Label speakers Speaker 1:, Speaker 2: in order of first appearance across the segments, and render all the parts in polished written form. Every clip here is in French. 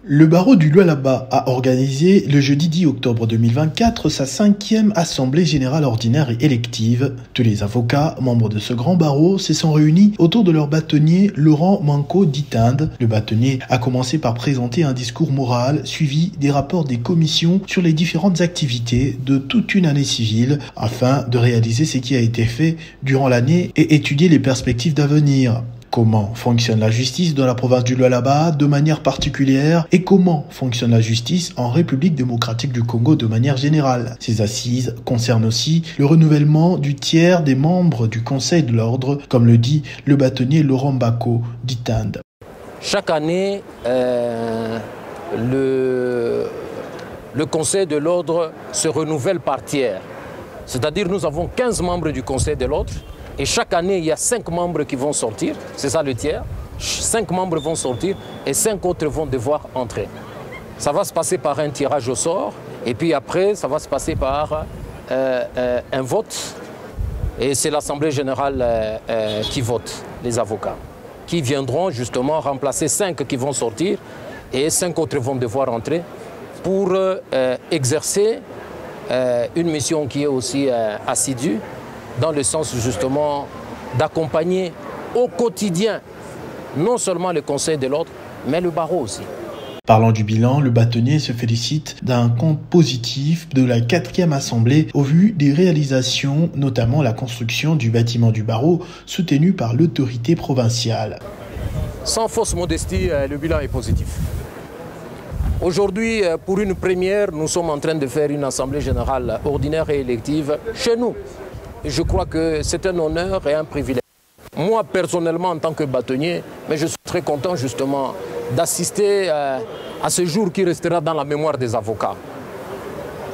Speaker 1: Le barreau du Lualaba a organisé le jeudi 10 octobre 2024 sa 5e assemblée générale ordinaire et élective. Tous les avocats, membres de ce grand barreau, se sont réunis autour de leur bâtonnier Laurent Manco Ditinde. Le bâtonnier a commencé par présenter un discours moral suivi des rapports des commissions sur les différentes activités de toute une année civile afin de réaliser ce qui a été fait durant l'année et étudier les perspectives d'avenir. Comment fonctionne la justice dans la province du Lualaba de manière particulière et comment fonctionne la justice en République démocratique du Congo de manière générale. Ces assises concernent aussi le renouvellement du tiers des membres du Conseil de l'ordre, comme le dit le bâtonnier Laurent Manco Ditinde.
Speaker 2: Chaque année, le Conseil de l'ordre se renouvelle par tiers. C'est-à-dire nous avons 15 membres du Conseil de l'ordre. Et chaque année, il y a 5 membres qui vont sortir, c'est ça le tiers. 5 membres vont sortir et 5 autres vont devoir entrer. Ça va se passer par un tirage au sort et puis après, ça va se passer par un vote. Et c'est l'Assemblée générale qui vote, les avocats, qui viendront justement remplacer 5 qui vont sortir et 5 autres vont devoir entrer pour exercer une mission qui est aussi assidue, dans le sens justement d'accompagner au quotidien non seulement le Conseil de l'ordre, mais le barreau aussi.
Speaker 1: Parlant du bilan, le bâtonnier se félicite d'un compte positif de la 4e assemblée au vu des réalisations, notamment la construction du bâtiment du barreau soutenu par l'autorité provinciale.
Speaker 2: Sans fausse modestie, le bilan est positif. Aujourd'hui, pour une première, nous sommes en train de faire une assemblée générale ordinaire et élective chez nous. Je crois que c'est un honneur et un privilège. Moi, personnellement, en tant que bâtonnier, mais je suis très content justement d'assister à ce jour qui restera dans la mémoire des avocats.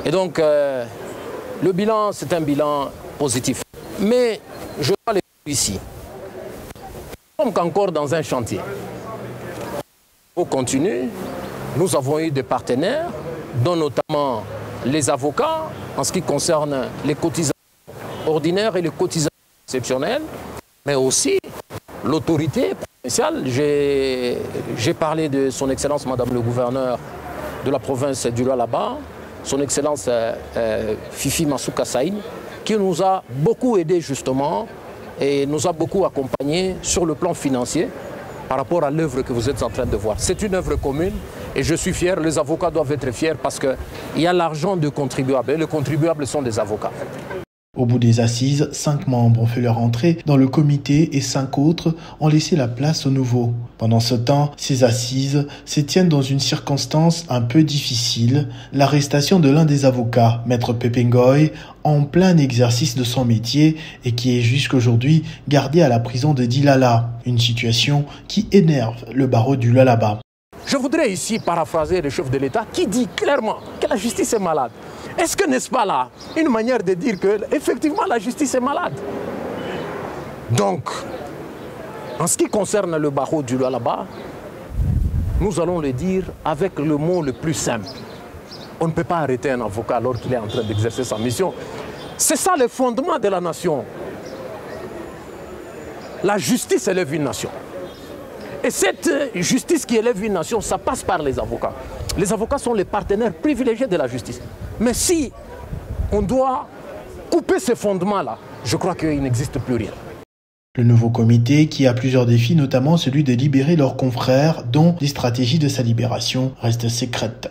Speaker 2: Et donc, le bilan, c'est un bilan positif. Mais je dois le dire ici. Nous sommes encore dans un chantier. On continue. Nous avons eu des partenaires, dont notamment les avocats, en ce qui concerne les cotisations ordinaires et les cotisations exceptionnelles, mais aussi l'autorité provinciale. J'ai parlé de son Excellence Madame le Gouverneur de la province du Lualaba, son Excellence Fifi Masuka Saïn, qui nous a beaucoup aidé justement et nous a beaucoup accompagnés sur le plan financier par rapport à l'œuvre que vous êtes en train de voir. C'est une œuvre commune et je suis fier, les avocats doivent être fiers parce qu'il y a l'argent du contribuable et les contribuables sont des avocats.
Speaker 1: Au bout des assises, 5 membres ont fait leur entrée dans le comité et 5 autres ont laissé la place aux nouveaux. Pendant ce temps, ces assises se tiennent dans une circonstance un peu difficile, l'arrestation de l'un des avocats, Maître Pepe Ngoy, en plein exercice de son métier et qui est jusqu'aujourd'hui gardé à la prison de Dilala, une situation qui énerve le barreau du Lualaba.
Speaker 2: Je voudrais ici paraphraser le chef de l'État qui dit clairement que la justice est malade. Est-ce que, n'est-ce pas là, une manière de dire que effectivement la justice est malade? Donc, en ce qui concerne le barreau du Lualaba, nous allons le dire avec le mot le plus simple. On ne peut pas arrêter un avocat alors qu'il est en train d'exercer sa mission. C'est ça le fondement de la nation. La justice élève une nation. Et cette justice qui élève une nation, ça passe par les avocats. Les avocats sont les partenaires privilégiés de la justice. Mais si on doit couper ce fondement-là, je crois qu'il n'existe plus rien.
Speaker 1: Le nouveau comité, qui a plusieurs défis, notamment celui de libérer leurs confrères, dont les stratégies de sa libération restent secrètes.